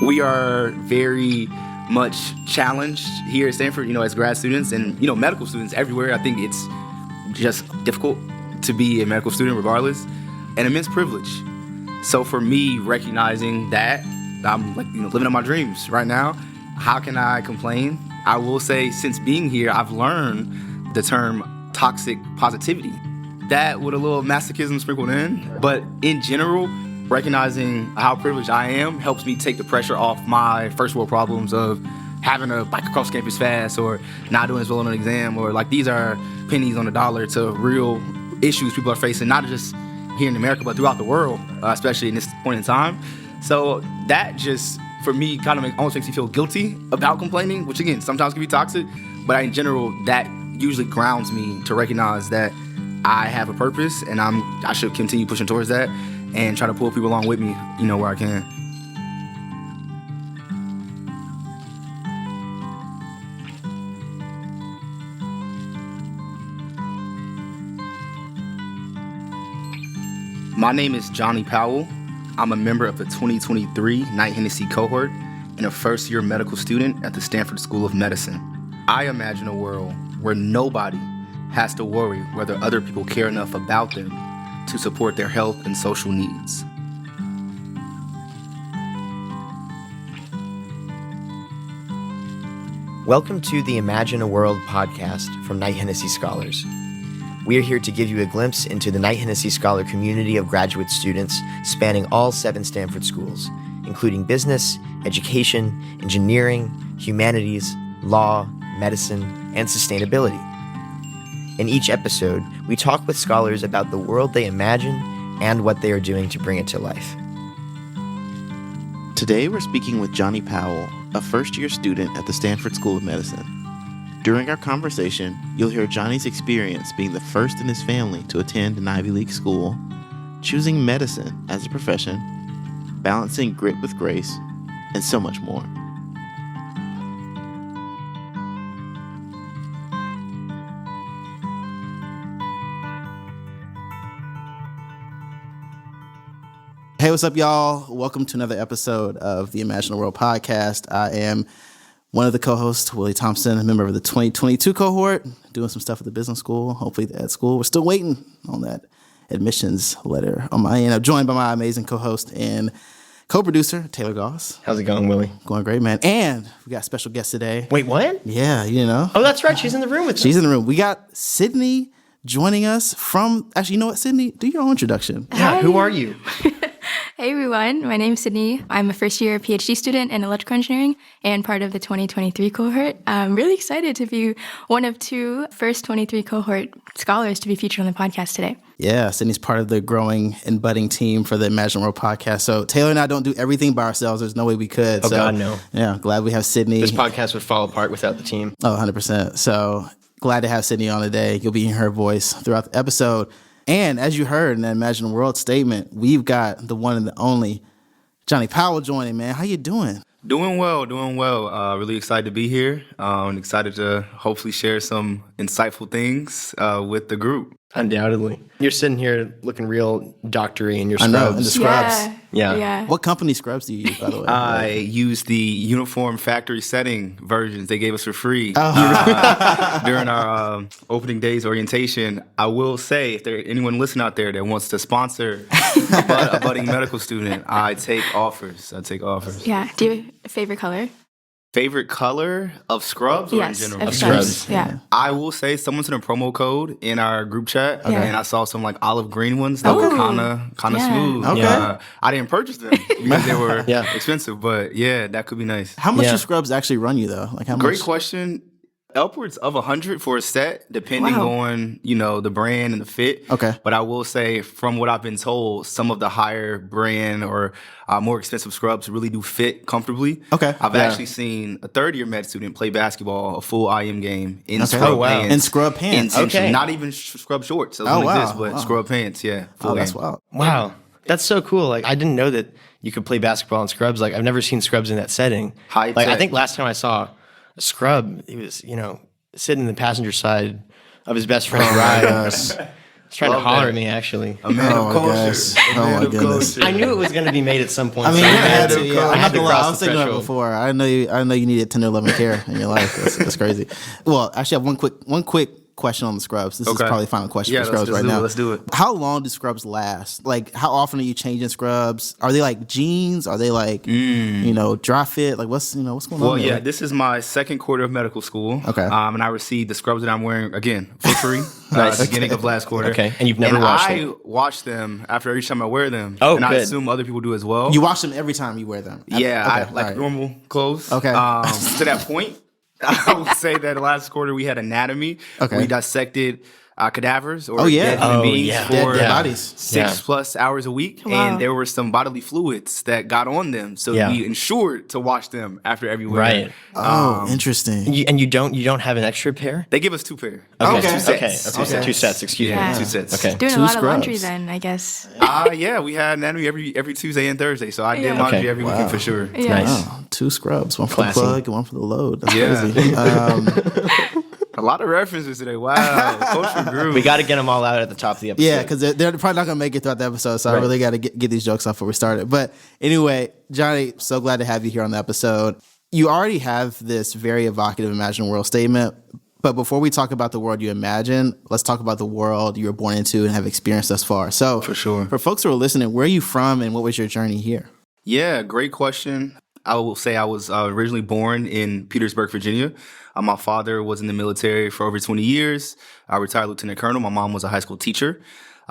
We are very much challenged here at Stanford, as grad students and, medical students everywhere. I think it's just difficult to be a medical student regardless, an immense privilege. So for me, recognizing that I'm living out my dreams right now, how can I complain? I will say since being here, I've learned the term toxic positivity. That with a little masochism sprinkled in, but in general, recognizing how privileged I am helps me take the pressure off my first world problems of having to bike across campus fast or not doing as well on an exam, or these are pennies on the dollar to real issues people are facing, not just here in America, but throughout the world, especially in this point in time. So that just, for me, kind of almost makes me feel guilty about complaining, which again, sometimes can be toxic, but in general, that usually grounds me to recognize that I have a purpose and I should continue pushing towards that and try to pull people along with me, where I can. My name is Johnny Powell. I'm a member of the 2023 Knight-Hennessy cohort and a first-year medical student at the Stanford School of Medicine. I imagine a world where nobody has to worry whether other people care enough about them to support their health and social needs. Welcome to the Imagine a World podcast from Knight-Hennessy Scholars. We are here to give you a glimpse into the Knight-Hennessy Scholar community of graduate students spanning all 7 Stanford schools, including business, education, engineering, humanities, law, medicine, and sustainability. In each episode, we talk with scholars about the world they imagine and what they are doing to bring it to life. Today, we're speaking with Johnny Powell, a first-year student at the Stanford School of Medicine. During our conversation, you'll hear Johnny's experience being the first in his family to attend an Ivy League school, choosing medicine as a profession, balancing grit with grace, and so much more. Hey, what's up, y'all? Welcome to another episode of the Imagine a World podcast. I am one of the co-hosts, Willie Thompson, a member of the 2022 cohort, doing some stuff at the business school, hopefully at school. We're still waiting on that admissions letter on my end. I'm joined by my amazing co-host and co-producer, Taylor Goss. How's it going, Willie? Going great, man. And we got a special guest today. Wait, what? Yeah, Oh, that's right. She's in the room with us. She's in the room. We got Sydney joining us from, actually, you know what, Sydney? Do your own introduction. Yeah, who are you? Hey everyone, my name is Sydney. I'm a first-year PhD student in electrical engineering and part of the 2023 cohort. I'm really excited to be one of 2 first 23 cohort scholars to be featured on the podcast today. Yeah, Sydney's part of the growing and budding team for the Imagine World podcast. So Taylor and I don't do everything by ourselves. There's no way we could. Oh, God, no. Yeah, glad we have Sydney. This podcast would fall apart without the team. Oh, 100%. So glad to have Sydney on today. You'll be hearing her voice throughout the episode. And as you heard in that Imagine a World statement, we've got the one and the only Johnny Powell joining, man. How you doing? Doing well. Really excited to be here. Excited to hopefully share some insightful things with the group. Undoubtedly. You're sitting here looking real doctory in your scrubs. I know, in the scrubs. Yeah. What company scrubs do you use, by the way? I use the Uniform Factory Setting versions they gave us for free during our opening days orientation. I will say, if there's anyone listening out there that wants to sponsor a budding medical student, I take offers. Yeah. Do you have a favorite color? Favorite color of scrubs or Yes, in general? of scrubs. Yeah. I will say someone sent a promo code in our group chat, and I saw some olive green ones that Ooh. were kind of smooth. Okay. I didn't purchase them because they were expensive, but yeah, that could be nice. How much do scrubs actually run you, though? Like how much? Great question. Upwards of 100 for a set, depending on, the brand and the fit. Okay. But I will say, from what I've been told, some of the higher brand or more expensive scrubs really do fit comfortably. Okay. I've actually seen a third-year med student play basketball, a full IM game, in scrub pants. In scrub pants. Intentionally. Not even scrub shorts. Those don't exist, but scrub pants, full That's game. wild. Wow. That's so cool. I didn't know that you could play basketball in scrubs. I've never seen scrubs in that setting. High tech. I think last time I saw a scrub, he was, sitting in the passenger side of his best friend's ride. It's trying to Love holler that. at me, actually. A man Oh of my culture. gosh. A Oh man my of goodness. culture. I knew it was going to be made at some point. I mean, so you had to. Yeah, I I'm had not to gonna lie. I cross was the thinking that threshold. before. I know you needed 10 or 11 care in your life. That's crazy. Well, actually, I have one quick question on the scrubs. This is Okay. probably the final question Yeah, for scrubs right now. Let's do it. How long do scrubs last? Like, how often are you changing scrubs? Are they like jeans? Are they like dry fit? Like, what's going on? Well, there? yeah, this is my second quarter of medical school. Okay. And I received the scrubs that I'm wearing again for free. Nice. At the beginning of last quarter. Okay, and you've never washed them? I wash them after each time I wear them. Oh, and I good. assume other people do as well. You wash them every time you wear them. Yeah, Okay, I like all right. normal clothes. Okay. To that point, I would say that last quarter we had anatomy. Okay. We dissected cadavers or Oh, yeah. dead human Oh, beings yeah. for Dead bodies. 6+ hours a week. Wow. And there were some bodily fluids that got on them. So Yeah. we ensured to wash them after every wear. Right. Oh, interesting. You don't have an extra pair? They give us 2 pair. Okay. Two sets. Okay. So 2 sets. Excuse Yeah. me. 2 sets. Okay. Doing Two a lot of laundry scrubs. then, I guess. Yeah, we had anatomy every Tuesday and Thursday. So I did Yeah. laundry Okay. every weekend for sure. Yeah. Nice. Wow, 2 scrubs, one for Classy. the plug and one for the load. That's Yeah. crazy. A lot of references today. Wow. Culture grew. We got to get them all out at the top of the episode. Yeah, because they're probably not gonna make it throughout the episode, so I Right. really got to get these jokes off before we started. But anyway, Johnny, so glad to have you here on the episode. You already have this very evocative "Imagine a World" statement, but before we talk about the world you imagine, let's talk about the world you were born into and have experienced thus far. So, For sure. for folks who are listening, where are you from, and what was your journey here? Yeah, great question. I will say I was originally born in Petersburg, Virginia. My father was in the military for over 20 years. I retired lieutenant colonel. My mom was a high school teacher.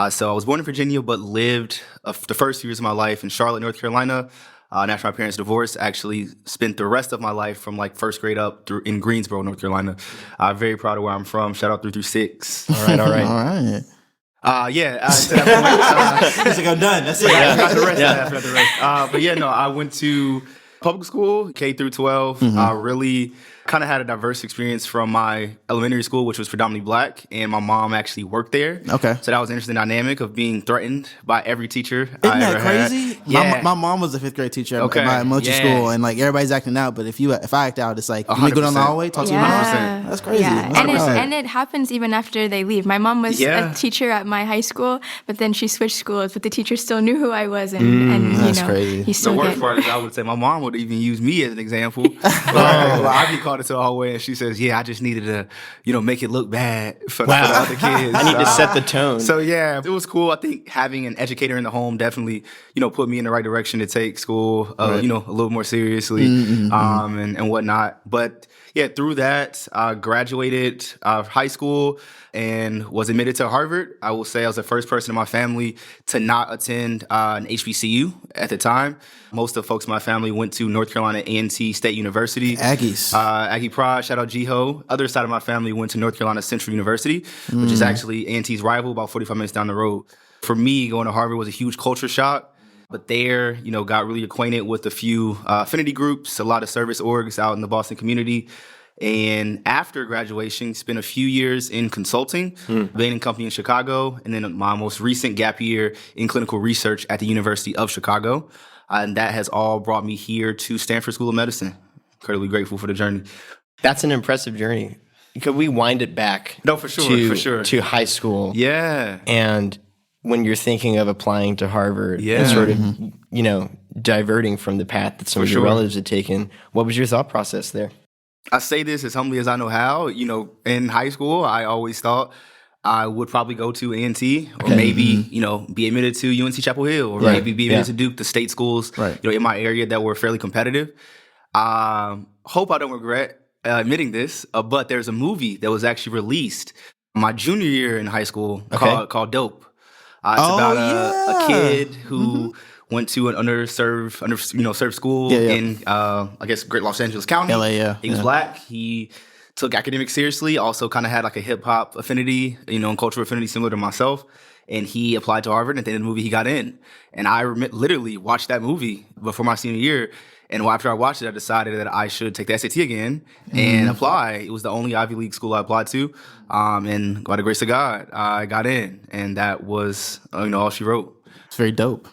So I was born in Virginia, but lived the first years of my life in Charlotte, North Carolina. And after my parents divorced, actually spent the rest of my life from like first grade up through in Greensboro, North Carolina. Very proud of where I'm from. Shout out through 6. All right. All right. To that point, It's like I'm done. That's it. I forgot the rest. I forgot the rest. But yeah, no, I went to public school, K through 12. Really kind of had a diverse experience from my elementary school, which was predominantly black, and my mom actually worked there. Okay. So that was an interesting dynamic of being threatened by every teacher Isn't I that ever had. crazy? Yeah. My mom was a 5th grade teacher Okay, at my elementary yeah. school, and like everybody's acting out. But if I act out, it's like, can we go down the 100%. hallway, talk to your mom? That's crazy. Yeah. 100%. And it happens even after they leave. My mom was Yeah. a teacher at my high school, but then she switched schools. But the teacher still knew who I was, and That's crazy. you The still worst get. part is I would say my mom would even use me as an example. I'd be called into the hallway and she says, yeah, I just needed to, make it look bad for the other kids. I need to set the tone. So yeah, it was cool. I think having an educator in the home definitely, put me in the right direction to take school, a little more seriously, and whatnot. But yeah, through that, I graduated high school and was admitted to Harvard. I will say I was the first person in my family to not attend an HBCU at the time. Most of the folks in my family went to North Carolina A&T State University. Aggies. Aggie Pride, shout out G-Ho. Other side of my family went to North Carolina Central University, which is actually A&T's rival, about 45 minutes down the road. For me, going to Harvard was a huge culture shock. But there, got really acquainted with a few affinity groups, a lot of service orgs out in the Boston community. And after graduation, spent a few years in consulting, Bain & Company in Chicago, and then my most recent gap year in clinical research at the University of Chicago. And that has all brought me here to Stanford School of Medicine. Incredibly grateful for the journey. That's an impressive journey. Could we wind it back? No, for sure. To high school. Yeah. And when you're thinking of applying to Harvard Yeah. and sort of, diverting from the path that some of your sure. relatives had taken, what was your thought process there? I say this as humbly as I know how. In high school, I always thought I would probably go to A&T or maybe, be admitted to UNC Chapel Hill or maybe be admitted to Duke, the state schools, in my area that were fairly competitive. Hope I don't regret admitting this, but there's a movie that was actually released my junior year in high school called Dope. It's about a kid who went to an underserved school in, I guess, Great Los Angeles County. LA, yeah. He was black. He took academics seriously, also kind of had like a hip hop affinity, and cultural affinity similar to myself. And he applied to Harvard, and at the end of the movie, he got in. And I literally watched that movie before my senior year. And after I watched it, I decided that I should take the SAT again and apply. It was the only Ivy League school I applied to. And by the grace of God, I got in. And that was, all she wrote. It's very dope.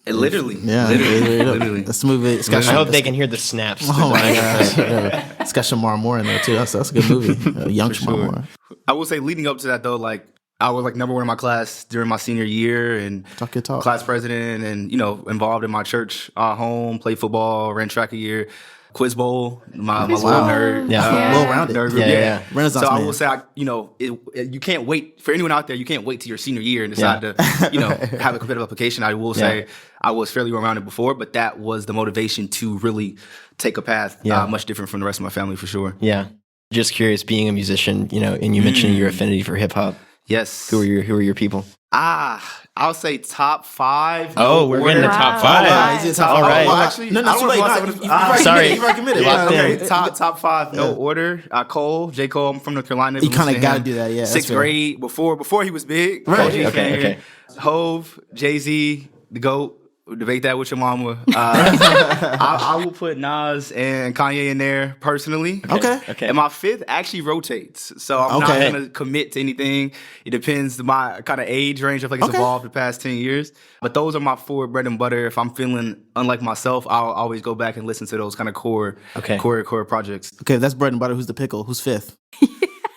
Literally. Yeah, Literally. This movie. It's got I hope they can hear the snaps. Oh my gosh! Yeah. It's got Shamar Moore in there too. That's a good movie. Young Shamar Moore. I will say, leading up to that though, like I was like number one in my class during my senior year, and Talk your talk. class president, and involved in my church home, played football, ran track a year, quiz bowl, my little nerd, Well-rounded. nerd group, Yeah. Renaissance So I man. will say, you can't wait for anyone out there. You can't wait till your senior year and decide to, have a competitive application. I will say I was fairly well-rounded before, but that was the motivation to really take a path much different from the rest of my family for sure. Yeah. Just curious, being a musician, and you mentioned your affinity for hip hop. Yes. Who are your people? I'll say top 5. Oh, we're getting to top 5. Wow. Is it top All five? right. Well, actually, no, I too don't late. know No, if I you've said- already Sorry. committed. You've already committed. Locked in. Okay, top 5, no order. Cole, J. Cole. I'm from North Carolina. You Been kinda listening to gotta him do that, yeah, that's Sixth fair. grade, before he was big. Right. OG fan Okay. here. Hove, Jay-Z, the GOAT. Debate that with your mama. I will put Nas and Kanye in there personally. Okay. And my 5th actually rotates. So I'm not Okay. going to commit to anything. It depends my kind of age range. I feel like it's Okay. evolved the past 10 years. But those are my 4 bread and butter. If I'm feeling unlike myself, I'll always go back and listen to those kind of core projects. Okay, that's bread and butter. Who's the pickle? Who's 5th?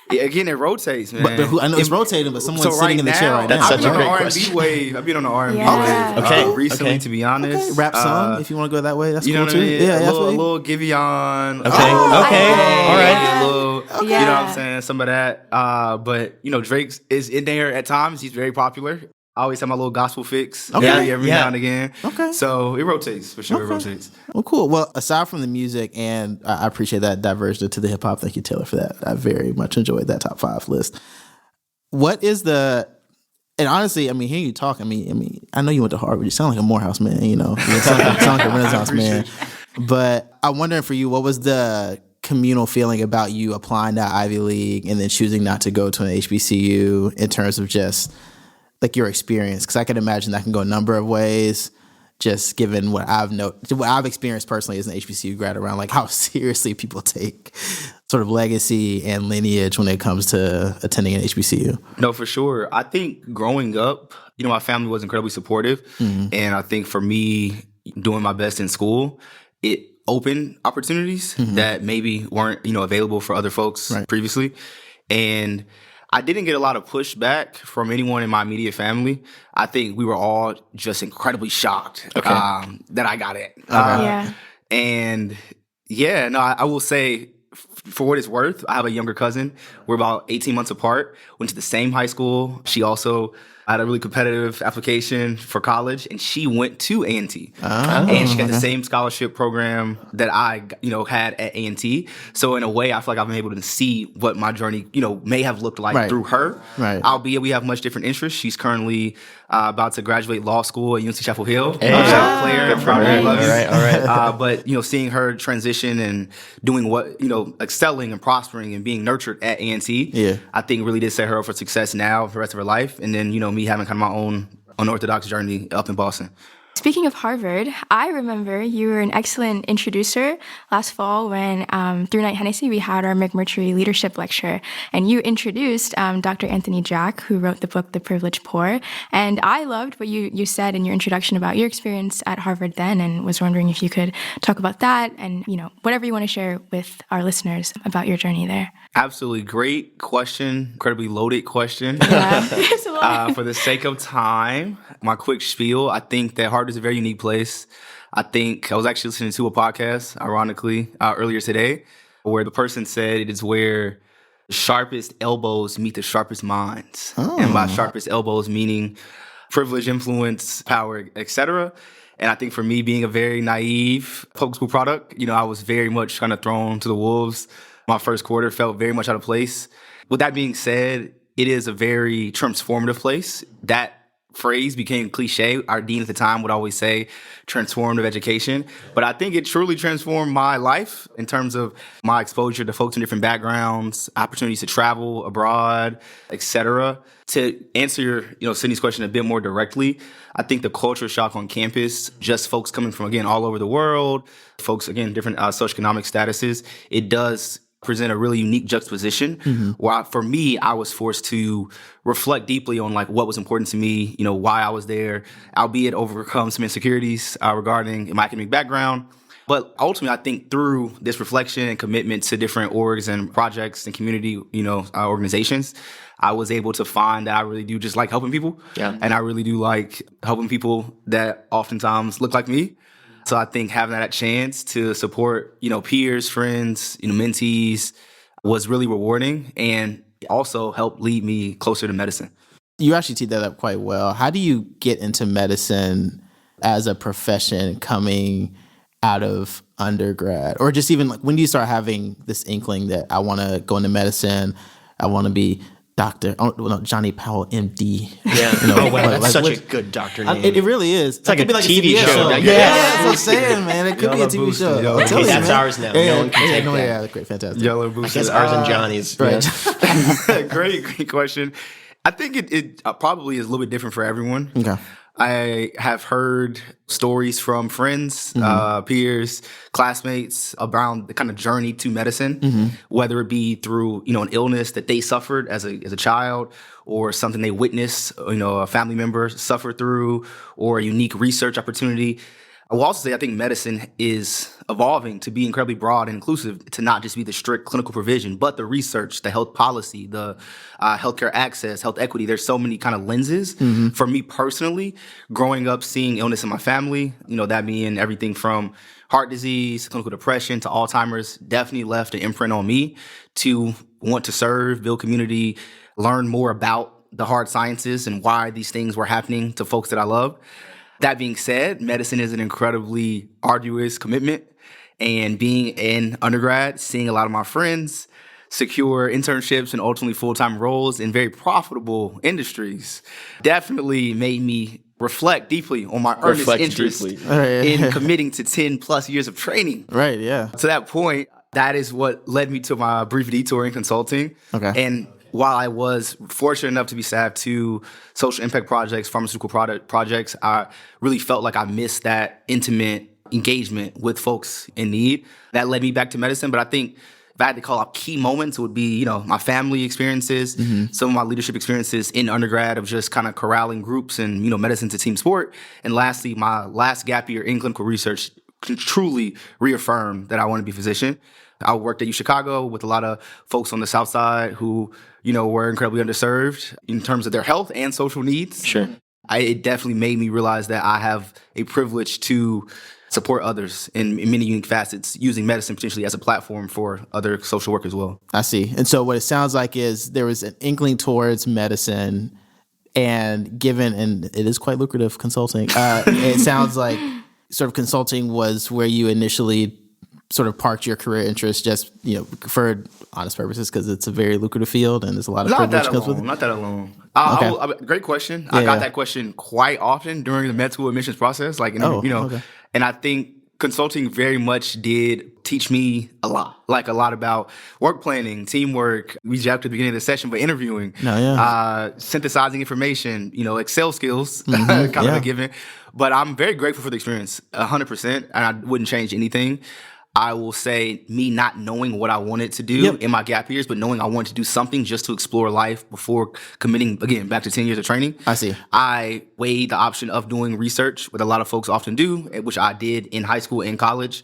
Yeah, again, it rotates, man. But I know it's rotating, but someone's So sitting in the chair right now. That's I've such a been on great the R&B question. wave. I've been on the R&B Yeah. wave Okay, recently, okay. to be honest. Rap song, if you want to go that way, that's You know cool what too. I mean? Yeah, a absolutely. little Giveon. Okay. Okay. All right. A little, you know Yeah. what I'm saying? Some of that. But, Drake is in there at times. He's very popular. I always have my little gospel fix every now and again. Okay. So it rotates, for sure. It rotates. Well, cool. Well, aside from the music, and I appreciate that diversion to the hip hop. Thank you, Taylor, for that. I very much enjoyed that top 5 list. What is and honestly, hearing you talk, I know you went to Harvard. You sound like a Morehouse man, You sound like a Renaissance man. But I'm wondering for you, what was the communal feeling about you applying to Ivy League and then choosing not to go to an HBCU in terms of just like your experience? Because I can imagine that can go a number of ways. Just given what I've experienced personally as an HBCU grad around like how seriously people take sort of legacy and lineage when it comes to attending an HBCU. No, for sure. I think growing up, my family was incredibly supportive. And I think for me, doing my best in school, it opened opportunities that maybe weren't, available for other folks previously. And I didn't get a lot of pushback from anyone in my immediate family. I think we were all just incredibly shocked that I got it. And I will say, for what it's worth, I have a younger cousin. We're about 18 months apart. Went to the same high school. She also had a really competitive application for college, and she went to A&T. And she got the same scholarship program that I, had at A&T. So in a way, I feel like I've been able to see what my journey, may have looked like through her. Right. Albeit we have much different interests. She's currently about to graduate law school at UNC Chapel Hill. Hey. Shout out Claire. Good for her. All right. But seeing her transition and doing what excelling and prospering and being nurtured at A&T, I think really did set her up for success now for the rest of her life. And then me having kind of my own unorthodox journey up in Boston. Speaking of Harvard, I remember you were an excellent introducer last fall when, through Knight-Hennessy, we had our McMurtry leadership lecture, and you introduced Dr. Anthony Jack, who wrote the book The Privileged Poor. And I loved what you said in your introduction about your experience at Harvard then, and was wondering if you could talk about that and, whatever you want to share with our listeners about your journey there. Absolutely. Great question. Incredibly loaded question. Yeah, it's a lot. For the sake of time, my quick spiel, I think that Harvard is a very unique place. I think I was actually listening to a podcast, ironically, earlier today, where the person said it is where the sharpest elbows meet the sharpest minds. And by sharpest elbows, meaning privilege, influence, power, etc. And I think for me, being a very naive public school product, I was very much kind of thrown to the wolves. My first quarter felt very much out of place. With that being said, it is a very transformative place. That phrase became cliche. Our dean at the time would always say transformative education. But I think it truly transformed my life in terms of my exposure to folks in different backgrounds, opportunities to travel abroad, etc. To answer your, Sydney's question a bit more directly, I think the culture shock on campus, just folks coming from, again, all over the world, folks, again, different socioeconomic statuses, it does present a really unique juxtaposition where for me, I was forced to reflect deeply on like what was important to me, why I was there, albeit overcome some insecurities regarding my academic background. But ultimately, I think through this reflection and commitment to different orgs and projects and community, organizations, I was able to find that I really do just like helping people. Yeah. And I really do like helping people that oftentimes look like me. So I think having that chance to support, peers, friends, mentees was really rewarding and also helped lead me closer to medicine. You actually teed that up quite well. How do you get into medicine as a profession coming out of undergrad? Or just even like, when do you start having this inkling that I want to go into medicine, I want to be Johnny Powell, MD. Yeah. That's such a good doctor name. It really is. It's like a TV show. Yeah, that's what I'm saying, man. It could be a TV show. Okay, that's ours now. No one can take that. Yeah, great, fantastic. Yellow I Booster. guess ours and Johnny's. Right. Yeah. Great question. I think it probably is a little bit different for everyone. Okay. I have heard stories from friends, peers, classmates around the kind of journey to medicine, whether it be through, an illness that they suffered as a child or something they witnessed, a family member suffer through or a unique research opportunity. I will also say I think medicine is evolving to be incredibly broad and inclusive, to not just be the strict clinical provision, but the research, the health policy, the healthcare access, health equity. There's so many kind of lenses. For me personally, growing up seeing illness in my family, that being everything from heart disease, clinical depression to Alzheimer's, definitely left an imprint on me to want to serve, build community, learn more about the hard sciences and why these things were happening to folks that I love. That being said, medicine is an incredibly arduous commitment. And being in undergrad, seeing a lot of my friends secure internships and ultimately full-time roles in very profitable industries definitely made me reflect deeply on my earnest interest in committing to 10 plus years of training. Right, yeah. To that point, that is what led me to my brief detour in consulting. Okay. And while I was fortunate enough to be staffed to social impact projects, pharmaceutical projects, I really felt like I missed that intimate engagement with folks in need. That led me back to medicine. But I think if I had to call out key moments, it would be, my family experiences, some of my leadership experiences in undergrad of just kind of corralling groups and, medicine's a team sport. And lastly, my last gap year in clinical research can truly reaffirm that I want to be a physician. I worked at UChicago with a lot of folks on the South Side who, were incredibly underserved in terms of their health and social needs. Sure. It definitely made me realize that I have a privilege to support others in many unique facets, using medicine potentially as a platform for other social work as well. I see. And so what it sounds like is there was an inkling towards medicine, and it is quite lucrative consulting, it sounds like sort of consulting was where you initially sort of parked your career interest just, for honest purposes, because it's a very lucrative field and there's a lot of privilege comes with it? Not that alone. Okay. Great question. I got that question quite often during the med school admissions process. Okay. And I think consulting very much did teach me a lot, about work planning, teamwork. We joked at the beginning of the session, but interviewing, synthesizing information, Excel skills, kind of a given. But I'm very grateful for the experience, 100%, and I wouldn't change anything. I will say me not knowing what I wanted to do in my gap years, but knowing I wanted to do something just to explore life before committing, again, back to 10 years of training. I see. I weighed the option of doing research, what a lot of folks often do, which I did in high school and college,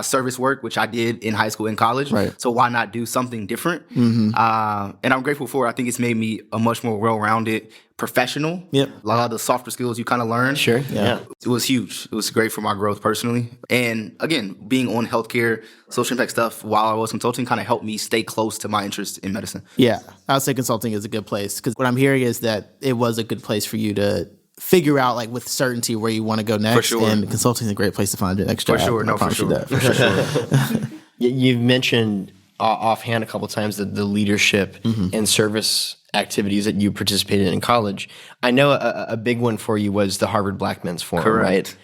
service work, which I did in high school and college. Right. So why not do something different? And I'm grateful for it. I think it's made me a much more well-rounded professional. Yep. A lot of the softer skills you kind of learn. Sure. Yeah. It was huge. It was great for my growth personally. And again, being on healthcare, social impact stuff while I was consulting kind of helped me stay close to my interest in medicine. Yeah. I would say consulting is a good place, because what I'm hearing is that it was a good place for you to figure out, with certainty, where you want to go next. For sure. And consulting is a great place to find your next job. For sure. No, for sure. For sure. You've mentioned offhand a couple of times the leadership and service activities that you participated in college. I know a big one for you was the Harvard Black Men's Forum, Correct. right?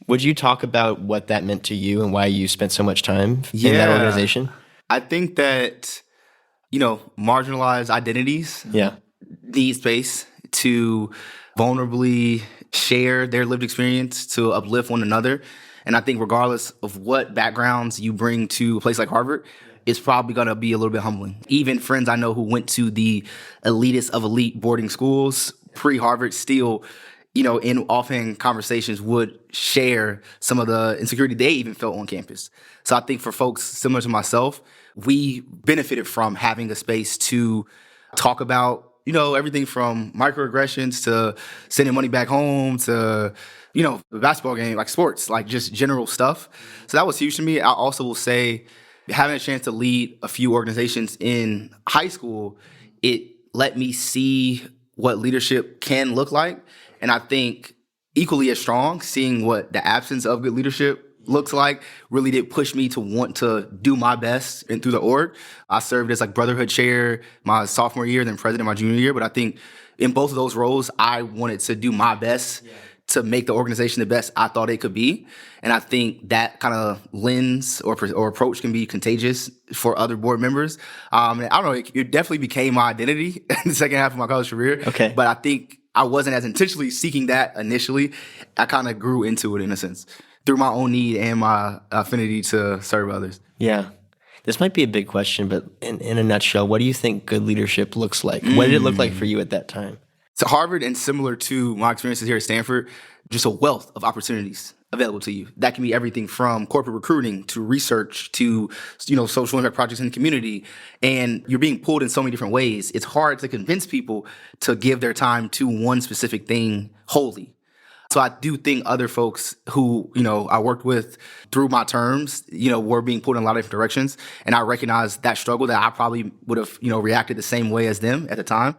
Would you talk about what that meant to you and why you spent so much time in that organization? I think that, marginalized identities need space to vulnerably share their lived experience, to uplift one another. And I think regardless of what backgrounds you bring to a place like Harvard, it's probably going to be a little bit humbling. Even friends I know who went to the elitist of elite boarding schools pre-Harvard still in offhand conversations would share some of the insecurity they even felt on campus. So I think for folks similar to myself, we benefited from having a space to talk about, everything from microaggressions to sending money back home to, the basketball game, like sports, like just general stuff. So that was huge to me. I also will say having a chance to lead a few organizations in high school, it let me see what leadership can look like. And I think equally as strong, seeing what the absence of good leadership looks like really did push me to want to do my best and through the org. I served as like brotherhood chair my sophomore year, then president my junior year. But I think in both of those roles, I wanted to do my best to make the organization the best I thought it could be. And I think that kind of lens or approach can be contagious for other board members. And I don't know, it definitely became my identity in the second half of my college career. Okay. But I think I wasn't as intentionally seeking that initially. I kind of grew into it in a sense through my own need and my affinity to serve others. Yeah. This might be a big question, but in a nutshell, what do you think good leadership looks like? What did it look like for you at that time? So Harvard, and similar to my experiences here at Stanford, just a wealth of opportunities available to you. That can be everything from corporate recruiting to research to, social impact projects in the community. And you're being pulled in so many different ways. It's hard to convince people to give their time to one specific thing wholly. So I do think other folks who, I worked with through my terms, were being pulled in a lot of different directions. And I recognize that struggle that I probably would have, reacted the same way as them at the time.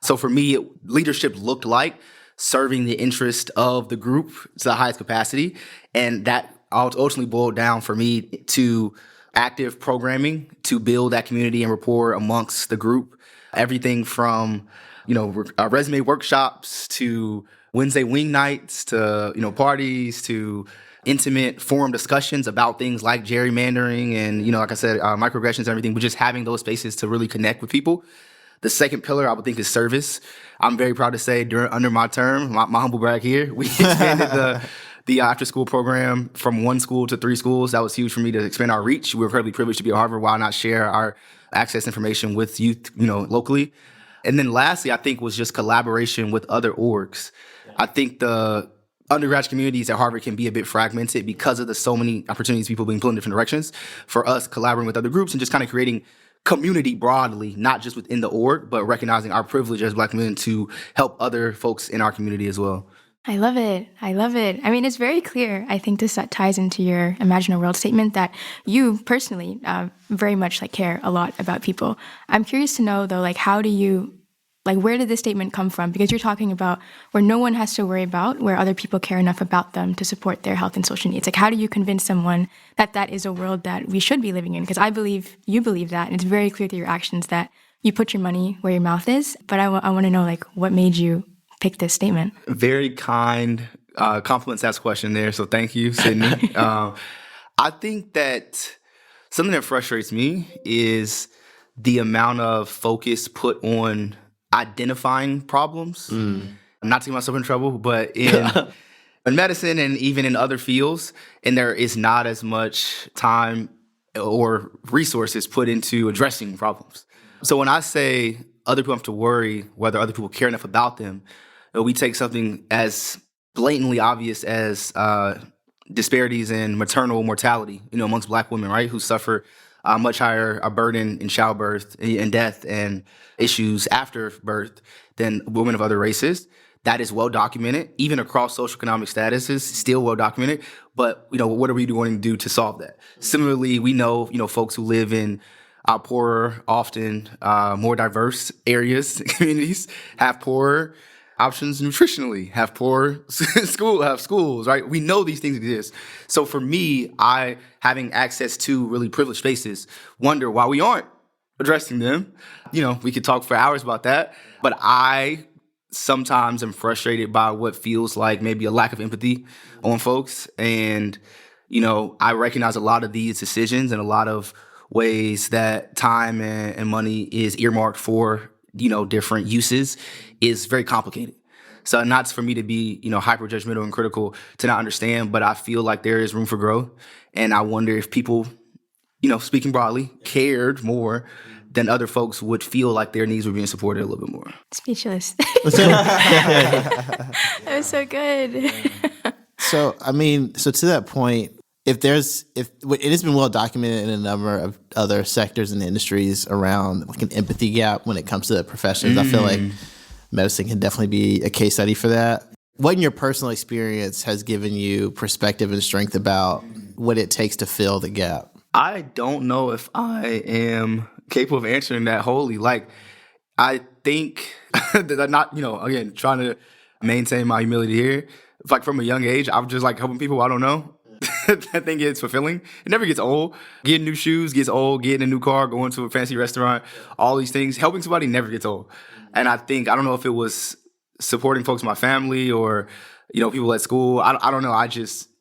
So for me, leadership looked like serving the interest of the group to the highest capacity. And that ultimately boiled down for me to active programming to build that community and rapport amongst the group. Everything from, resume workshops to Wednesday wing nights to, parties to intimate forum discussions about things like gerrymandering and, like I said, microaggressions and everything, but just having those spaces to really connect with people. The second pillar I would think is service. I'm very proud to say under my term, my humble brag here, we expanded the after school program from 1 school to 3 schools. That was huge for me to expand our reach. We were incredibly privileged to be at Harvard. Why not share our access information with youth, locally? And then lastly, I think was just collaboration with other orgs. I think the undergraduate communities at Harvard can be a bit fragmented because of the so many opportunities, people being pulled in different directions. For us, collaborating with other groups and just kind of creating community broadly, not just within the org, but recognizing our privilege as Black men to help other folks in our community as well. I love it. I love it. I mean, it's very clear. I think this ties into your Imagine a World statement that you personally very much care a lot about people. I'm curious to know though, how do you, where did this statement come from? Because you're talking about where no one has to worry about, where other people care enough about them to support their health and social needs. How do you convince someone that that is a world that we should be living in? Because I believe you believe that, and it's very clear through your actions that you put your money where your mouth is. But I want to know, what made you pick this statement? Very kind compliments asked question there, so thank you, Sydney. I think that something that frustrates me is the amount of focus put on identifying problems. Not to get myself in trouble, but in medicine and even in other fields, and there is not as much time or resources put into addressing problems. So when I say other people have to worry whether other people care enough about them, we take something as blatantly obvious as disparities in maternal mortality, amongst Black women, right, who suffer much higher burden in childbirth and death and issues after birth than women of other races. That is well documented, even across socioeconomic statuses, still well documented. But, what are we going to do to solve that? Similarly, we know, folks who live in poorer, often more diverse areas, communities, have poorer options nutritionally, have poor schools, right? We know these things exist. So for me, I, having access to really privileged spaces, wonder why we aren't addressing them. We could talk for hours about that, but I sometimes am frustrated by what feels like maybe a lack of empathy on folks. And, I recognize a lot of these decisions and a lot of ways that time and money is earmarked for, different uses is very complicated. So not for me to be, hyper judgmental and critical to not understand, but I feel like there is room for growth. And I wonder if people, speaking broadly, cared more then other folks would feel like their needs were being supported a little bit more. Speechless. That was so good. So to that point, if it has been well documented in a number of other sectors and industries around like an empathy gap when it comes to professions, I feel like medicine can definitely be a case study for that. What in your personal experience has given you perspective and strength about what it takes to fill the gap? I don't know if I am capable of answering that wholly. Like, I think that I'm not, again, trying to maintain my humility here. Like, from a young age, I'm just like helping people I don't know. I think it's fulfilling. It never gets old. Getting new shoes gets old. Getting a new car, going to a fancy restaurant, all these things. Helping somebody never gets old. And I don't know if it was supporting folks in my family or, people at school. I don't know.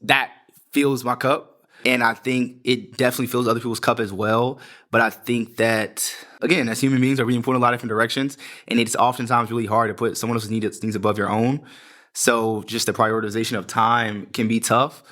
That fills my cup. And I think it definitely fills other people's cup as well. But I think that, again, as human beings, are being put in a lot of different directions. And it's oftentimes really hard to put someone else's needs above your own. So just the prioritization of time can be tough.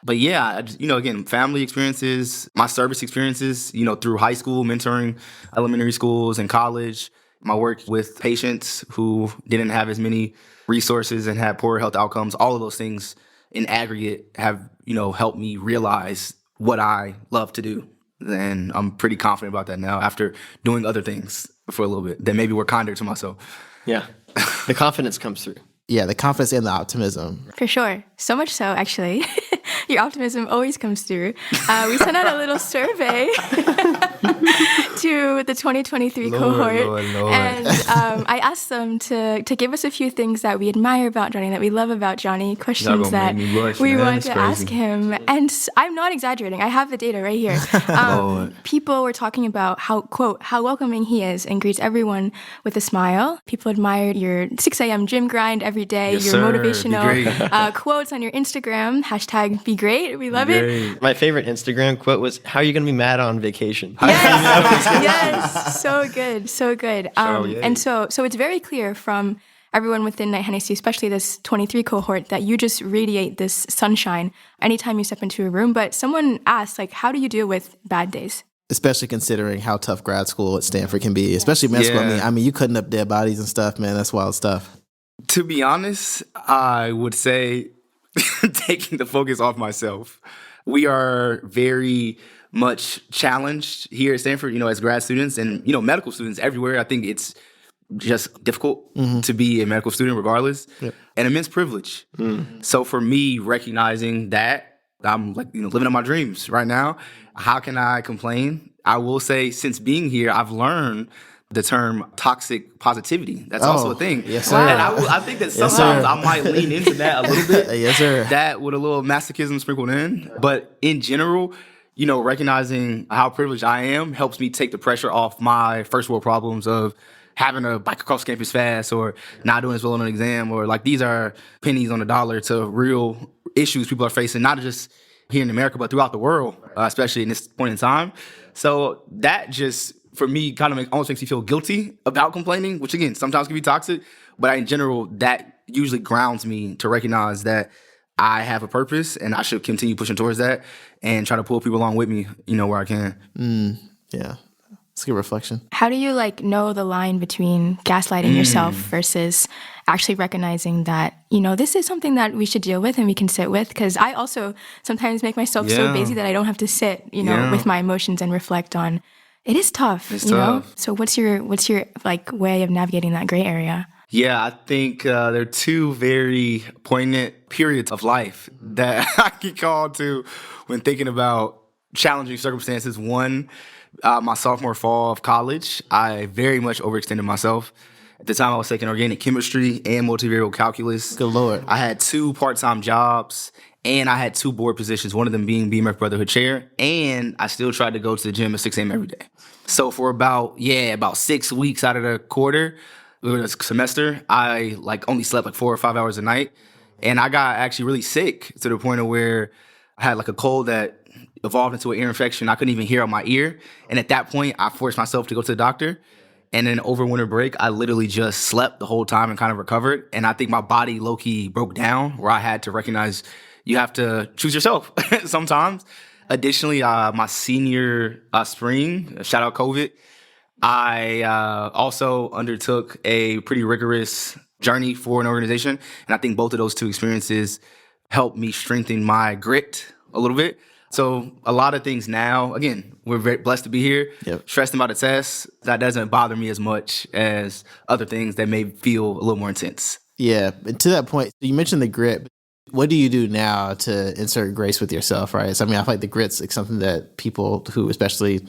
But yeah, again, family experiences, my service experiences, through high school, mentoring elementary schools and college, my work with patients who didn't have as many resources and had poor health outcomes, all of those things in aggregate have, helped me realize what I love to do. And I'm pretty confident about that now after doing other things for a little bit that maybe were kinder to myself. Yeah. The confidence comes through. Yeah, the confidence and the optimism. For sure. So much so, actually. Your optimism always comes through. We sent out a little survey to the 2023 cohort. Lord. And I asked them to give us a few things that we admire about Johnny, that we love about Johnny, questions that we want to ask him. And I'm not exaggerating. I have the data right here. People were talking about how, quote, how welcoming he is and greets everyone with a smile. People admired your 6 a.m. gym grind every day, your motivational quotes on your Instagram, hashtag be great. We love it. My favorite Instagram quote was, how are you going to be mad on vacation? Yes. So good. So good. And so it's very clear from everyone within Knight-Hennessy, especially this 23 cohort, that you just radiate this sunshine anytime you step into a room. But someone asked, how do you deal with bad days? Especially considering how tough grad school at Stanford can be, especially med school. I mean, you cutting up dead bodies and stuff, man. That's wild stuff. To be honest, I would say taking the focus off myself. We are very much challenged here at Stanford, as grad students and, medical students everywhere. I think it's just difficult to be a medical student regardless. Yep. An immense privilege. So for me, recognizing that I'm living out my dreams right now, how can I complain? I will say since being here, I've learned the term toxic positivity. That's also a thing. Yes, sir. And I think that sometimes I might lean into that a little bit. Yes, sir. That with a little masochism sprinkled in. But in general, recognizing how privileged I am helps me take the pressure off my first world problems of having to bike across campus fast or not doing as well on an exam, or these are pennies on the dollar to real issues people are facing, not just here in America, but throughout the world, especially in this point in time. So that just, for me, kind of almost makes me feel guilty about complaining, which again, sometimes can be toxic. But in general, that usually grounds me to recognize that I have a purpose and I should continue pushing towards that and try to pull people along with me, where I can. Yeah. It's a good reflection. How do you know the line between gaslighting yourself versus actually recognizing that, this is something that we should deal with and we can sit with? Because I also sometimes make myself so busy that I don't have to sit, with my emotions and reflect on. It is tough, it's tough. So what's your way of navigating that gray area? Yeah, I think there are two very poignant periods of life that I get called to when thinking about challenging circumstances. One, my sophomore fall of college, I very much overextended myself. At the time, I was taking organic chemistry and multivariable calculus. Good Lord. I had 2 part-time jobs, and I had 2 board positions, one of them being BMF Brotherhood Chair, and I still tried to go to the gym at 6 a.m. every day. So for about 6 weeks out of the quarter, the semester, I only slept 4 or 5 hours a night. And I got actually really sick to the point of where I had a cold that evolved into an ear infection. I couldn't even hear out my ear. And at that point, I forced myself to go to the doctor. And then over winter break, I literally just slept the whole time and kind of recovered. And I think my body low-key broke down, where I had to recognize you have to choose yourself sometimes. Additionally, my senior spring, shout out COVID, I also undertook a pretty rigorous journey for an organization. And I think both of those two experiences helped me strengthen my grit a little bit. So a lot of things now, again, we're very blessed to be here. Yep. Stressing about a test, that doesn't bother me as much as other things that may feel a little more intense. Yeah, but to that point, you mentioned the grit. What do you do now to insert grace with yourself, right? So, I mean, I feel like the grit's like something that people who, especially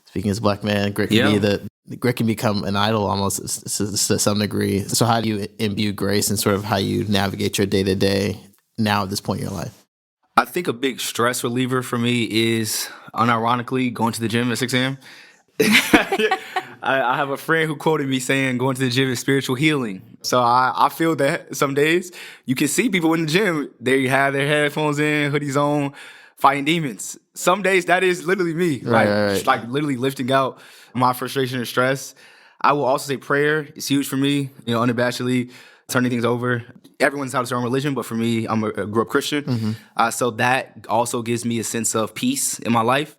speaking as a Black man, grit can be the grit can become an idol almost to some degree. So how do you imbue grace and sort of how you navigate your day-to-day now at this point in your life? I think a big stress reliever for me is, unironically, going to the gym at 6 a.m. I have a friend who quoted me saying going to the gym is spiritual healing. So I feel that some days. You can see people in the gym, they have their headphones in, hoodies on, fighting demons. Some days that is literally me. Right. Like literally lifting out my frustration and stress. I will also say prayer is huge for me, unabashedly turning things over. Everyone's entitled to their own religion, but for me, I grew up Christian. Mm-hmm. So that also gives me a sense of peace in my life.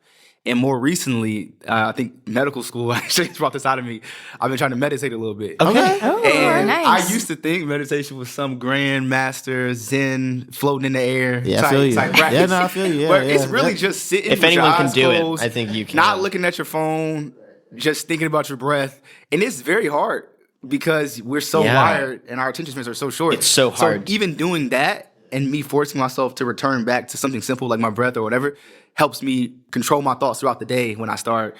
And more recently, I think medical school actually brought this out of me. I've been trying to meditate a little bit. Okay. Oh, And nice. I used to think meditation was some grand master Zen floating in the air Yeah, I feel you. type practice. Yeah, no, I feel you. Yeah, but yeah. it's really just sitting If with your anyone can eyes do it, closed, I think you can. not looking at your phone, just thinking about your breath. And it's very hard because we're so wired and our attention spans are so short. It's so hard. So even doing that and me forcing myself to return back to something simple like my breath or whatever helps me control my thoughts throughout the day when I start,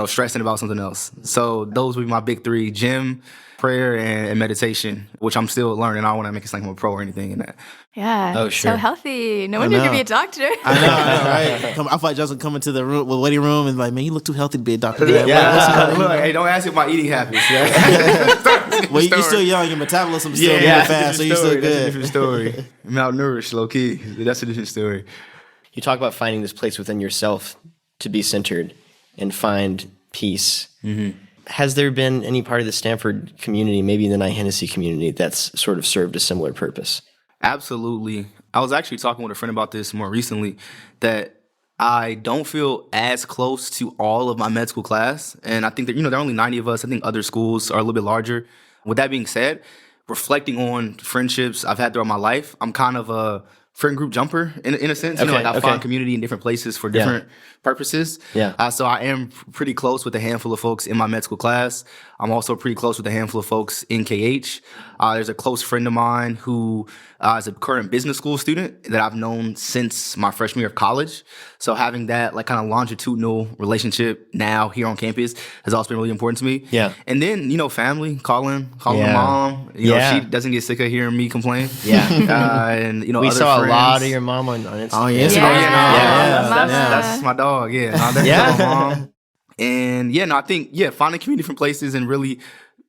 stressing about something else. So those would be my big three: gym, prayer, and meditation, which I'm still learning. I don't want to make it sound like I'm a pro or anything in that. Yeah. Oh, sure. So healthy. No wonder you know. could be a doctor. I know, right? I feel like Justin come into the room, waiting room, and like, man, you look too healthy to be a doctor. Look, hey, don't ask me about eating habits. Well, you're still young. Your metabolism's still moving fast, so you're still That's a good. different story. Malnourished, low key. That's a different story. You talk about finding this place within yourself to be centered and find peace. Mm-hmm. Has there been any part of the Stanford community, maybe the Knight-Hennessy community, that's sort of served a similar purpose? Absolutely. I was actually talking with a friend about this more recently, that I don't feel as close to all of my med school class. And I think that, there are only 90 of us. I think other schools are a little bit larger. With that being said, reflecting on friendships I've had throughout my life, I'm kind of a friend group jumper in a sense. I find community in different places for different purposes. Yeah. So I am pretty close with a handful of folks in my med school class. I'm also pretty close with a handful of folks in KH. There's a close friend of mine who is a current business school student that I've known since my freshman year of college. So having that kind of longitudinal relationship now here on campus has also been really important to me. Yeah. And then, family, calling my mom. She doesn't get sick of hearing me complain. Yeah. And, We other saw friends. a lot of your mom on Instagram. Oh, yeah. That's my dog. Yeah. That's my mom. And I think, finding community from places and really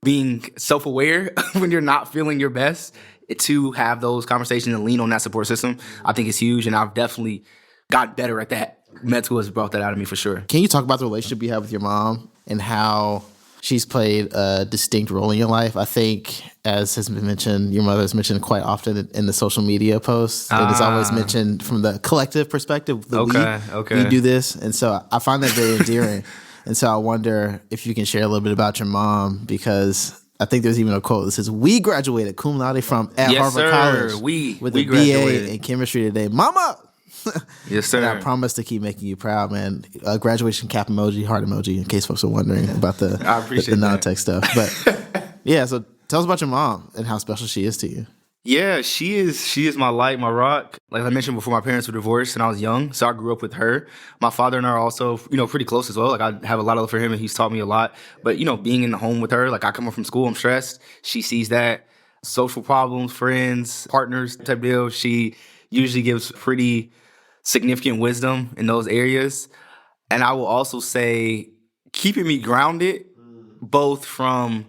being self-aware when you're not feeling your best to have those conversations and lean on that support system, I think is huge. And I've definitely got better at that. Med school has brought that out of me for sure. Can you talk about the relationship you have with your mom and how she's played a distinct role in your life? I think, as has been mentioned, your mother is mentioned quite often in the social media posts. And it's always mentioned from the collective perspective. We do this. And so I find that very endearing. And so I wonder if you can share a little bit about your mom, because I think there's even a quote that says, "We graduated cum laude from Harvard College with a BA in chemistry today. Mama!" Yes, sir. And I promise to keep making you proud, man. Graduation cap emoji, heart emoji, in case folks are wondering about the non-tech stuff. But so tell us about your mom and how special she is to you. Yeah, she is my light, my rock. Like I mentioned before, my parents were divorced and I was young, so I grew up with her. My father and I are also, pretty close as well. Like I have a lot of love for him and he's taught me a lot. But, being in the home with her, like I come home from school, I'm stressed. She sees that. Social problems, friends, partners type deal. She usually gives pretty significant wisdom in those areas. And I will also say keeping me grounded, both from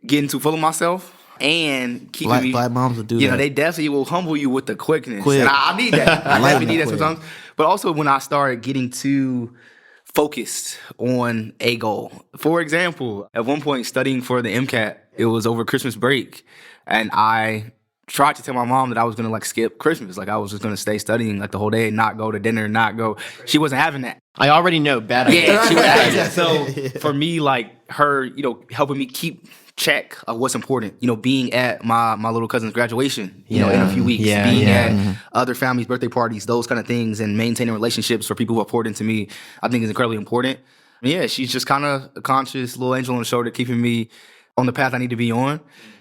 getting too full of myself and keeping me. Black moms will do that. They definitely will humble you with the quickness. And I need that. I definitely need that sometimes. But also when I started getting too focused on a goal. For example, at one point studying for the MCAT, it was over Christmas break. And I tried to tell my mom that I was gonna like skip Christmas. Like I was just gonna stay studying like the whole day, not go to dinner, not go. She wasn't having that. I already know bad idea. Yeah, she was having that. So for me, like her, helping me keep check of what's important. Being at my little cousin's graduation, in a few weeks, being at other families' birthday parties, those kind of things, and maintaining relationships for people who have poured into me, I think is incredibly important. And yeah, she's just kind of a conscious little angel on the shoulder, keeping me on the path I need to be on.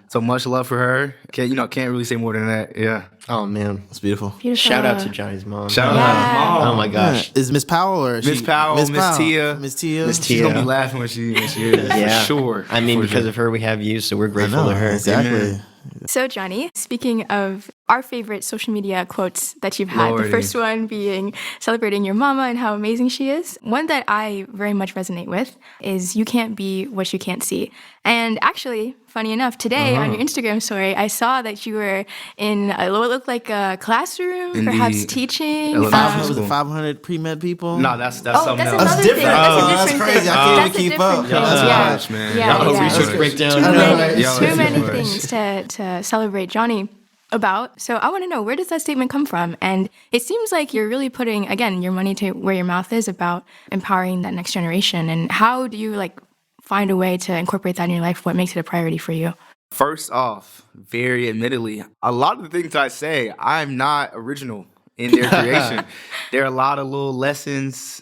So much love for her. Can't really say more than that. Yeah. Oh man, That's beautiful. Beautiful. shout out to Johnny's mom. Shout out to my mom. Oh my gosh. Is Miss Powell or Miss Powell, Miss Tia. Miss Tia. Miss She's Tia. gonna be laughing when she hears it, for sure. I mean, For because sure. of her, we have you, so we're I grateful know, to her. exactly. Amen. So, Johnny, speaking of our favorite social media quotes that you've had, Lordy. the first one being celebrating your mama and how amazing she is. One that I very much resonate with is you can't be what you can't see. And actually, funny enough, today on your Instagram story, I saw that you were in what looked like a classroom, In perhaps the teaching. elementary Was school. it 500 pre-med people? No, that's Oh, something that's else. another thing. different. That's Oh, a that's different crazy. thing. I can't That's even a keep different up. thing. That's too Yeah. much, man. Yeah, Y'all yeah. research breakdown. Too I know, many, right? Y'all too are many too much. things to celebrate Johnny about. So I want to know, where does that statement come from? And it seems like you're really putting, again, your money to where your mouth is about empowering that next generation. And how do you find a way to incorporate that in your life? What makes it a priority for you? First off, very admittedly, a lot of the things I say, I'm not original in their creation. There are a lot of little lessons,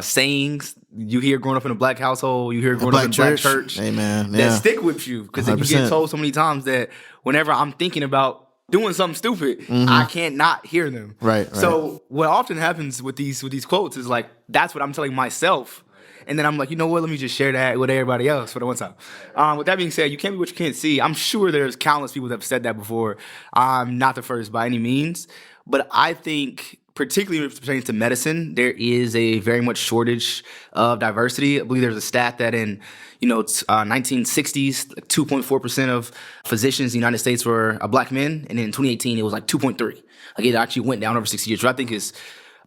sayings you hear growing up in a black household, you hear growing up in a black church Amen. that Yeah. stick with you. Because you 100%. get told so many times that whenever I'm thinking about doing something stupid, I can't not hear them. Right. So what often happens with these quotes is that's what I'm telling myself. And then I'm like, you know what? Let me just share that with everybody else for the one time. With that being said, you can't be what you can't see. I'm sure there's countless people that have said that before. I'm not the first by any means. But I think, particularly when it pertains to medicine, there is a very much shortage of diversity. I believe there's a stat that in 1960s, 2.4% of physicians in the United States were black men. And in 2018, it was 2.3. It actually went down over 60 years, which I think is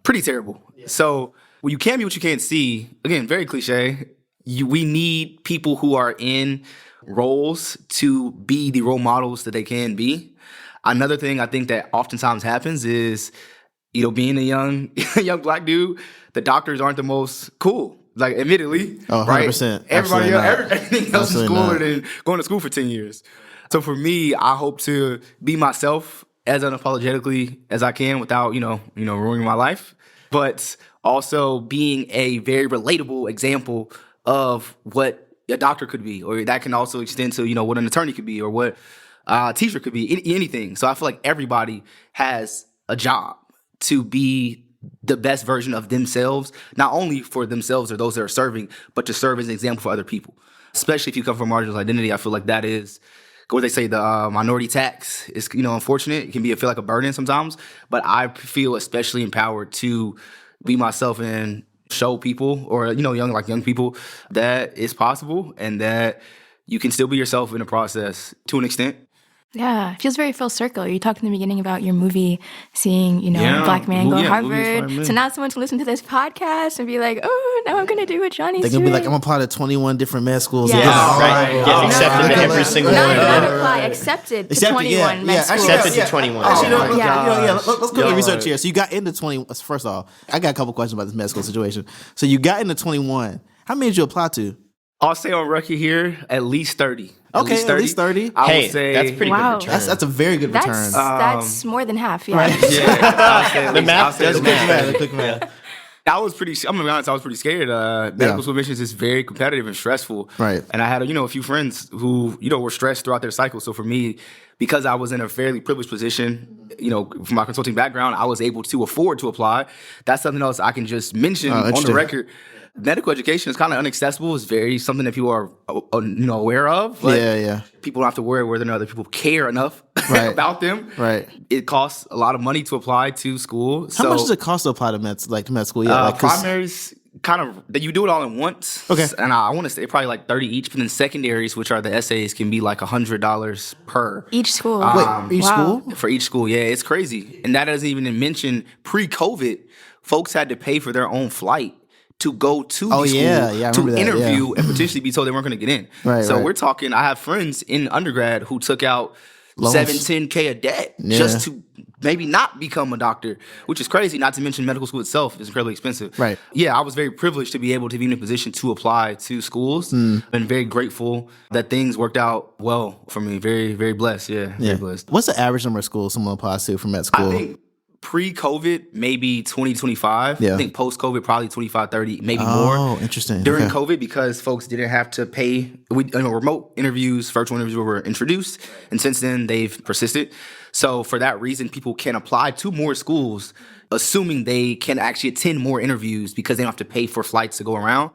pretty terrible. So well, you can't be what you can't see. Again, very cliche. We need people who are in roles to be the role models that they can be. Another thing I think that oftentimes happens is, being a young black dude, the doctors aren't the most cool. Admittedly, Oh, 100%. right? Everybody else, everything else is Absolutely cooler not. than going to school for 10 years. So for me, I hope to be myself as unapologetically as I can without, ruining my life. But also being a very relatable example of what a doctor could be, or that can also extend to, what an attorney could be, or what a teacher could be, anything. So I feel like everybody has a job to be the best version of themselves, not only for themselves or those that are serving, but to serve as an example for other people. Especially if you come from marginal identity, I feel like that is what they say, the minority tax is, unfortunate. It can feel like a burden sometimes, but I feel especially empowered to be myself and show people, or young people, that it's possible and that you can still be yourself in the process to an extent. Yeah, it feels very full circle. You talked in the beginning about your movie, seeing, a black man go to movie Harvard. inspired me. So now someone to listen to this podcast and be like, oh, now I'm going to do what Johnny's They're doing. gonna be like, I'm gonna apply to 21 different med schools. Yeah. and get it all Right. right. Get accepted to every single Not one. apply, accepted to Accepted, 21 med schools. Accepted to 21. Actually, Oh, my let's go to gosh. research here. So you got into 20. First off, I got a couple questions about this med school situation. So you got into 21. How many did you apply to? I'll say on record here, at least 30. Okay, at least 30. I Hey, would say that's pretty Wow. good return. That's a very good return. That's more than half, yeah. Yeah, I'll say at The least- math I'll say does at least math. 30. Quick math. I was pretty. I'm gonna be honest. I was pretty scared. Medical school admissions is very competitive and stressful. Right. And I had a few friends who were stressed throughout their cycle. So for me, because I was in a fairly privileged position, from my consulting background, I was able to afford to apply. That's something else I can just mention on the interesting. record. Medical education is kind of inaccessible. It's very something that people are aware of. But Yeah. people don't have to worry whether or not other people care enough Right. about them. Right. It costs a lot of money to apply to school. How much does it cost to apply to med school? Yeah, 'cause- Primaries kind of that you do it all at once. Okay. And I want to say probably 30 each, but then secondaries, which are the essays, can be $100 per Each school. Wait, each school? for each school. Yeah, it's crazy. And that doesn't even mention pre-COVID, folks had to pay for their own flight to go to Oh, the school yeah, I to remember that, interview and potentially be told they weren't going to get in. Right, so right. we're talking, I have friends in undergrad who took out Loans. 7-10K of debt just to maybe not become a doctor, which is crazy. Not to mention medical school itself is incredibly expensive. Right. Yeah, I was very privileged to be able to be in a position to apply to schools. And very grateful that things worked out well for me. Very, very blessed. Yeah, very blessed. What's the average number of schools someone applies to from med school? I think pre-COVID, maybe 20, 25. Yeah. I think post-COVID, probably 25, 30, maybe more. Oh, interesting. During Okay. COVID, because folks didn't have to pay, remote interviews, virtual interviews were introduced, and since then they've persisted. So for that reason, people can apply to more schools, assuming they can actually attend more interviews because they don't have to pay for flights to go around.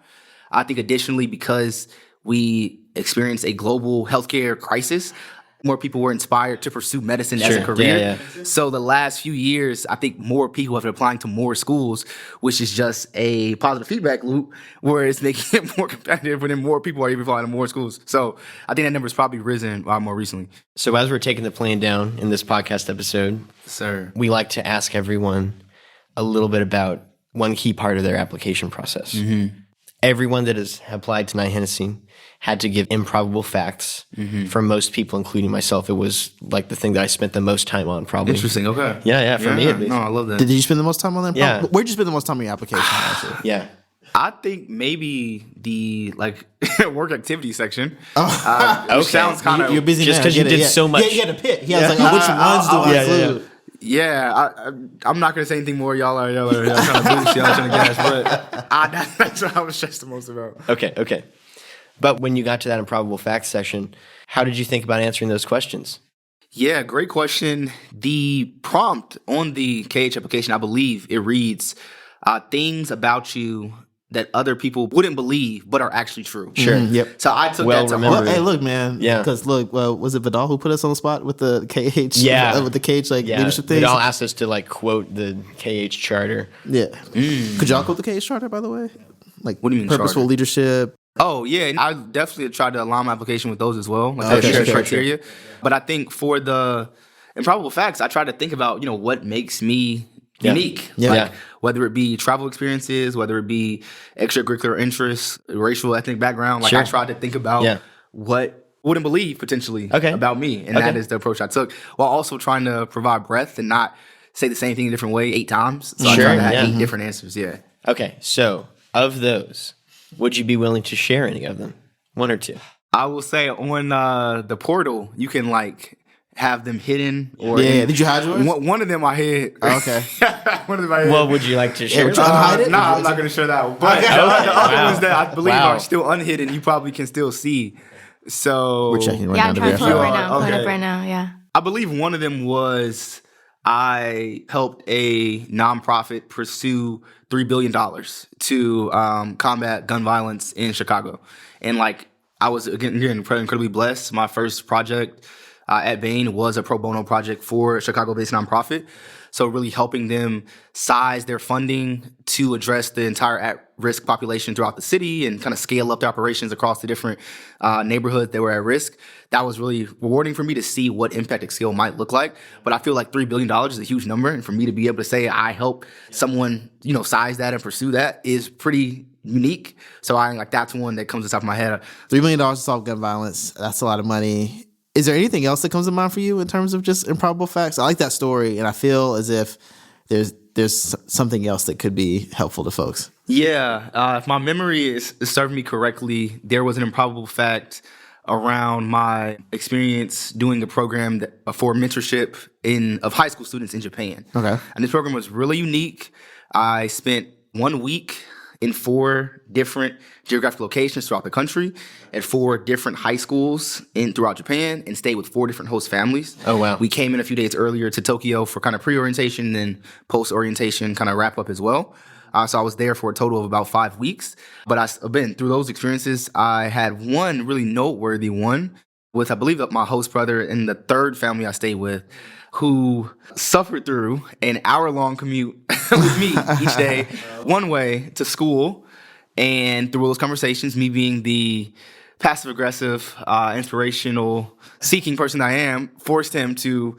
I think additionally, because we experienced a global healthcare crisis, more people were inspired to pursue medicine as a career. Yeah. So the last few years, I think more people have been applying to more schools, which is just a positive feedback loop where it's making it more competitive and then more people are even applying to more schools. So I think that number's probably risen more recently. So as we're taking the plane down in this podcast episode, Sir. we like to ask everyone a little bit about one key part of their application process. Everyone that has applied to Knight-Hennessy had to give improbable facts. For most people, including myself, it was like the thing that I spent the most time on, probably. Interesting. Okay. Yeah, for me at least. No, I love that. Did you spend the most time on that? Yeah. Where'd you spend the most time on your application? Actually? Yeah. I think maybe the work activity section. Okay. Which sounds kind of You're a busy Just man. 'cause I you get it, did so much. Yeah, he had to pick. He was like, oh, which ones do I include? Yeah, I'm not gonna say anything more. Y'all are trying to boost, y'all trying to gas, but that's what I was stressed the most about. Okay. But when you got to that improbable facts session, how did you think about answering those questions? Yeah, great question. The prompt on the KH application, I believe it reads things about you that other people wouldn't believe but are actually true. Sure. Yep. So I took Well that to remembered. heart. Well, hey, look, man. Yeah. Because look, was it Vidal who put us on the spot with the KH? Yeah. With the KH leadership things. They all asked us to quote the KH charter. Yeah. Could y'all quote the KH charter, by the way? Like, What do you mean purposeful charter? leadership. Oh, yeah. And I definitely tried to align my application with those as well. Like Okay, that sure, criteria. But I think for the improbable facts, I tried to think about, what makes me unique. Yeah. Like, Yeah. whether it be travel experiences, whether it be extracurricular interests, racial, ethnic background. Like Sure. I tried to think about Yeah. what wouldn't believe potentially Okay. about me. And Okay. that is the approach I took, while also trying to provide breadth and not say the same thing a different way 8 times. So I Sure, tried to have yeah. 8 different answers. Yeah. Okay, so of those, would you be willing to share any of them? 1 or 2? I will say on the portal, you can have them hidden or Yeah. Did you hide yours? One of them I hid. Oh, okay. One of them I hid. Well, would you like to share? would you them? unhide it? Nah, I'm not going to share that one. But the other Wow. ones that I believe Wow. are still unhidden, you probably can still see. So We're checking right Yeah, now. I'm to trying to pull it verify. right now. I'm pulling it Okay. up right now. Yeah. I believe one of them was I helped a nonprofit pursue $3 billion to combat gun violence in Chicago. And I was again incredibly blessed. My first project at Bain was a pro bono project for a Chicago-based nonprofit. So really helping them size their funding to address the entire at-risk population throughout the city and kind of scale up their operations across the different neighborhoods that were at risk. That was really rewarding for me to see what impact at scale might look like. But I feel like $3 billion is a huge number. And for me to be able to say I help someone, size that and pursue that is pretty unique. So that's one that comes to the top of my head. $3 million to solve gun violence. That's a lot of money. Is there anything else that comes to mind for you in terms of just improbable facts? I like that story, and I feel as if there's something else that could be helpful to folks. Yeah, if my memory is serving me correctly, there was an improbable fact around my experience doing a program for mentorship of high school students in Japan. Okay. And this program was really unique. I spent 1 week in 4 different geographic locations throughout the country at 4 different high schools throughout Japan and stayed with 4 different host families. Oh, wow. We came in a few days earlier to Tokyo for kind of pre-orientation and then post-orientation kind of wrap up as well. So I was there for a total of about 5 weeks. But through those experiences, I had one really noteworthy one with, I believe, my host brother and the 3rd family I stayed with, who suffered through an hour-long commute with me each day, one way to school. And through those conversations, me being the passive-aggressive, inspirational, seeking person I am, forced him to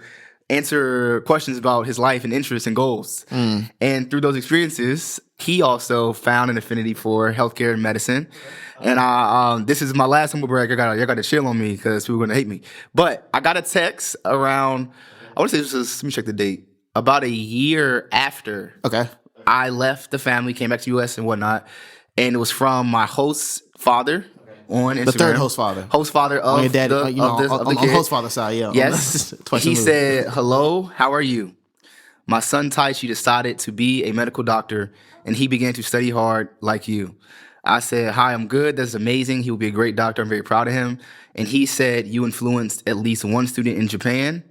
answer questions about his life and interests and goals. And through those experiences, he also found an affinity for healthcare and medicine. And this is my last humble brag. Y'all got to chill on me because people are going to hate me. But I got a text around, I want to say this was, let me check the date, about a year after I left the family, came back to the U.S. and whatnot. And it was from my host father on Instagram. The third host father. Host father of your dad, the, you know, of the on kid. host father side, yeah. Yes. He said, "Hello, how are you? My son Taichi decided to be a medical doctor, and he began to study hard like you." I said, "Hi, I'm good. That's amazing. He will be a great doctor. I'm very proud of him." And he said, "You influenced at least one student in Japan."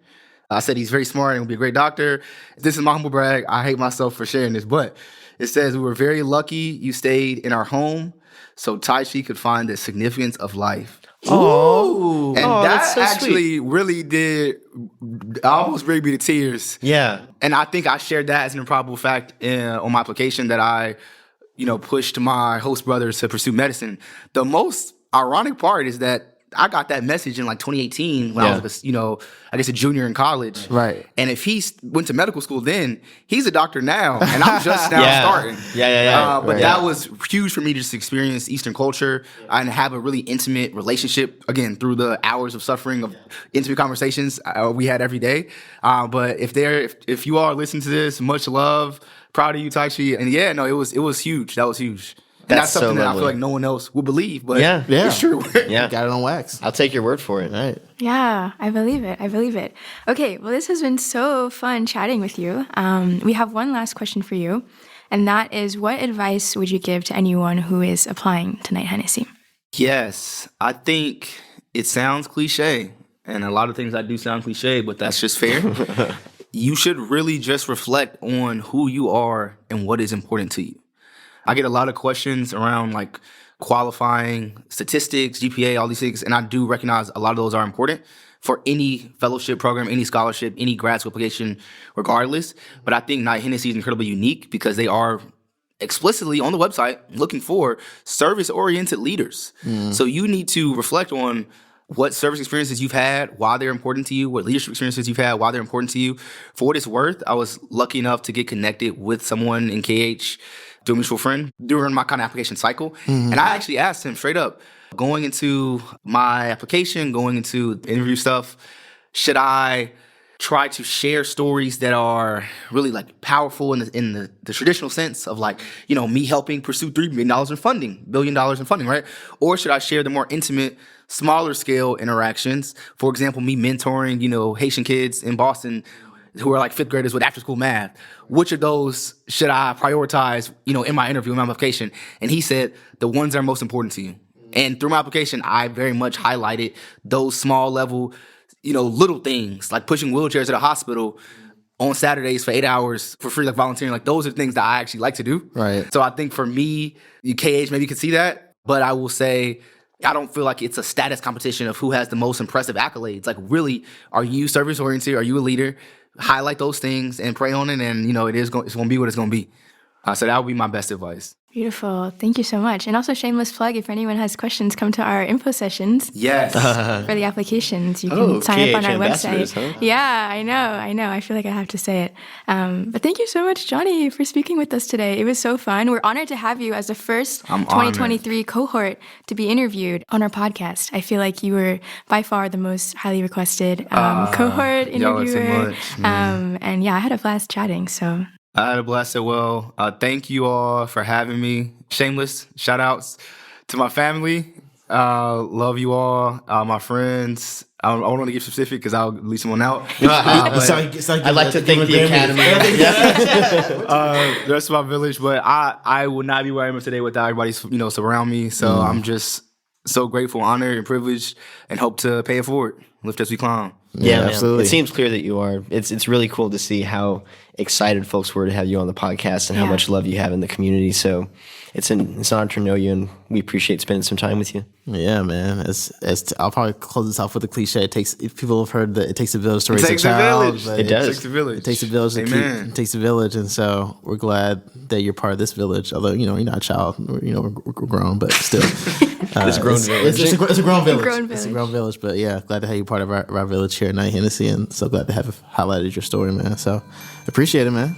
I said, "He's very smart and will be a great doctor." This is my humble brag. I hate myself for sharing this, but it says, "We were very lucky you stayed in our home so Taichi could find the significance of life." Oh, And that's that so actually really did almost bring me to tears. Yeah. And I think I shared that as an improbable fact on my application that I, pushed my host brothers to pursue medicine. The most ironic part is that I got that message in like 2018 when I was, I guess a junior in college. Right. And if he went to medical school then, he's a doctor now, and I'm just now starting. But that was huge for me to just experience Eastern culture and have a really intimate relationship, again, through the hours of suffering of intimate conversations we had every day. But if you are listening to this, much love, proud of you, Taichi. And it was huge. That was huge. And that's something so that I lovely. feel like no one else will believe, but Yeah. it's true. Yeah. Got it on wax. I'll take your word for it. Right. Yeah, I believe it. Okay, well, this has been so fun chatting with you. We have one last question for you, and that is, what advice would you give to anyone who is applying to Knight-Hennessy? Yes, I think it sounds cliche, and a lot of things I do sound cliche, but that's just fair. You should really just reflect on who you are and what is important to you. I get a lot of questions around like qualifying, statistics, GPA, all these things, and I do recognize a lot of those are important for any fellowship program, any scholarship, any grad school application, regardless. But I think Knight-Hennessy is incredibly unique because they are explicitly on the website looking for service-oriented leaders. So you need to reflect on what service experiences you've had, why they're important to you, what leadership experiences you've had, why they're important to you. For what it's worth, I was lucky enough to get connected with someone in KH through a mutual friend during my kind of application cycle. And I actually asked him straight up, going into my application, going into interview stuff, should I try to share stories that are really like powerful in the traditional sense of like, me helping pursue $3 billion in funding, $1 billion in funding, right? Or should I share the more intimate, smaller scale interactions? For example, me mentoring, Haitian kids in Boston who are like fifth graders with after school math. Which of those should I prioritize, in my interview, in my application? And he said, the ones that are most important to you. And through my application, I very much highlighted those small level, little things like pushing wheelchairs at a hospital on Saturdays for 8 hours for free, like volunteering. Like those are things that I actually like to do. Right. So I think for me, KH maybe could see that, but I will say, I don't feel like it's a status competition of who has the most impressive accolades. Like really, are you service oriented? Are you a leader? Highlight those things and pray on it, and it's going to be what it's going to be. So that would be my best advice. Beautiful. Thank you so much. And also, shameless plug, if anyone has questions, come to our info sessions. Yes. For the applications. You can sign up on our website. Huh? Yeah, I know. I feel like I have to say it. But thank you so much, Johnny, for speaking with us today. It was so fun. We're honored to have you as the first 2023 cohort to be interviewed on our podcast. I feel like you were by far the most highly requested cohort interviewer. And yeah, I had a blast chatting, so... I had a blast as well. Thank you all for having me. Shameless shout outs to my family. Love you all. My friends. I don't want to get specific because I'll leave someone out. I like to thank the Academy. The rest of my village, but I would not be where I am today without everybody surround me. So I'm just so grateful, honored, and privileged, and hope to pay it forward. Lift as we climb. Yeah, man. absolutely. It seems clear that you are. It's really cool to see how excited folks were to have you on the podcast and how much love you have in the community. So it's an honor to know you, and we appreciate spending some time with you. Yeah, man. I'll probably close this off with a cliche. People have heard that it takes a village to raise a child. It does. It takes a village. It takes a village. It takes a village, and so we're glad that you're part of this village. Although you're not a child, we're grown, but still, This grown village. It's a grown village. grown It's a village. grown village. But yeah, glad to have you part of our village here. here at Knight-Hennessy, and so glad to have highlighted your story, man. So appreciate it, man.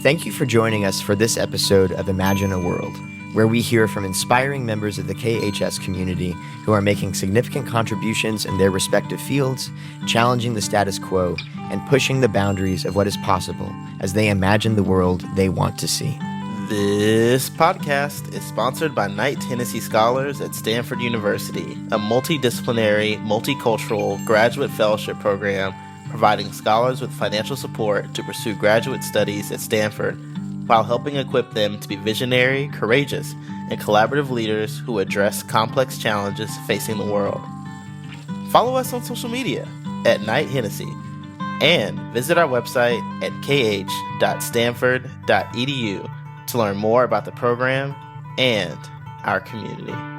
Thank you for joining us for this episode of Imagine a World, where we hear from inspiring members of the KHS community who are making significant contributions in their respective fields, challenging the status quo, and pushing the boundaries of what is possible as they imagine the world they want to see. This podcast is sponsored by Knight-Hennessy Scholars at Stanford University, a multidisciplinary, multicultural graduate fellowship program providing scholars with financial support to pursue graduate studies at Stanford while helping equip them to be visionary, courageous, and collaborative leaders who address complex challenges facing the world. Follow us on social media at Knight-Hennessy and visit our website at kh.stanford.edu to learn more about the program and our community.